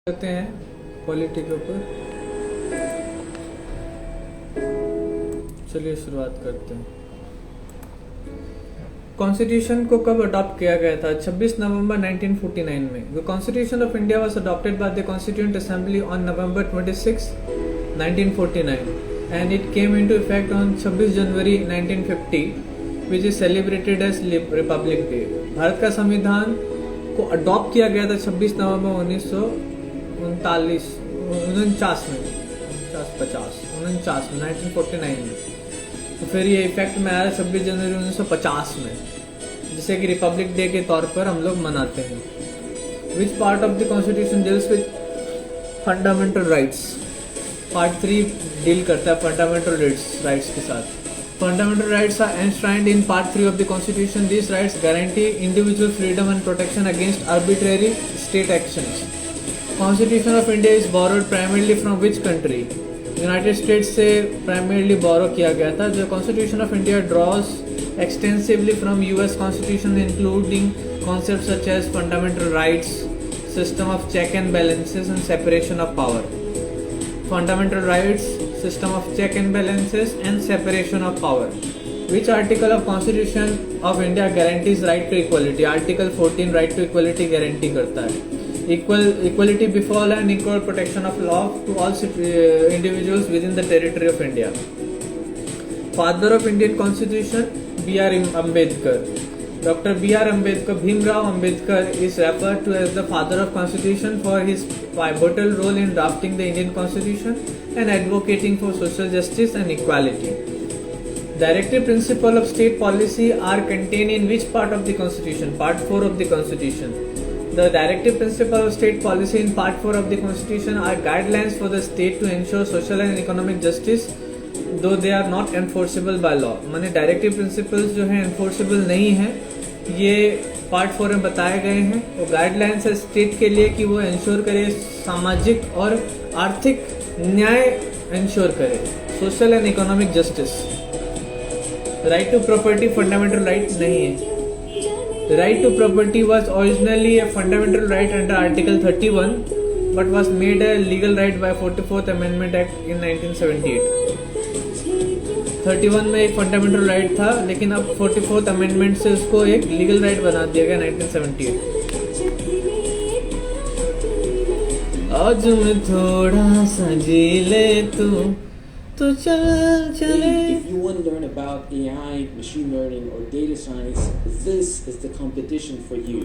करते हैं पॉलिटी के ऊपर। चलिए शुरुआत करते हैं। कॉन्स्टिट्यूशन को कब अडॉप्ट किया गया था? 26 नवंबर 1949 में। The Constitution of India was adopted by the Constituent Assembly on November 26, 1949 and it came into effect on 26 January 1950 which is celebrated as Republic Day. Bharat का संविधान को अडॉप्ट किया गया था 26 नवंबर 1949 में। तो फिर ये इफेक्ट में आया 26 जनवरी 1950 में, जिसे कि रिपब्लिक डे के तौर पर हम लोग मनाते हैं। Which part of the constitution deals with fundamental rights? Part 3 deal करता है फंडामेंटल राइट्स के साथ। Fundamental rights are enshrined in Part 3 of the Constitution. These rights guarantee individual freedom and protection against arbitrary state actions. Constitution of India is borrowed primarily from which country? United States से primarily borrow किया गया था। The Constitution of India draws extensively from US Constitution, including concepts such as fundamental rights, system of check and balances, and separation of power. Fundamental rights, system of check and balances, and separation of power. Which article of Constitution of India guarantees right to equality? Article 14 right to equality guarantee करता है equality before law and equal protection of law to all individuals within the territory of India. Father of Indian Constitution, B.R. Ambedkar. Dr. B.R. Ambedkar, Bhimrao Ambedkar is referred to as the father of Constitution for his pivotal role in drafting the Indian Constitution and advocating for social justice and equality. Directive principles of state policy are contained in which part of the Constitution? Part 4 of the Constitution. The directive principles of state policy in Part 4 of the Constitution are guidelines for the state to ensure social and economic justice, though they are not enforceable by law. माने directive principles जो हैं enforceable नहीं हैं, ये part 4 में बताए गए हैं। वो गाइडलाइंस है स्टेट के लिए कि वो इंश्योर करे सामाजिक और आर्थिक न्याय इंश्योर करे, social and economic justice. Right to property fundamental right नहीं है। Right to property was originally a fundamental right under article 31 but was made a legal right by 44th amendment act in 1978। 31 में एक fundamental right था, लेकिन अब 44th amendment से उसको एक लीगल राइट बना दिया गया 1978। आज मैं थोड़ा सा जी ले तो चल चले। If you want to learn about AI, machine learning, or data science, this is the competition for you.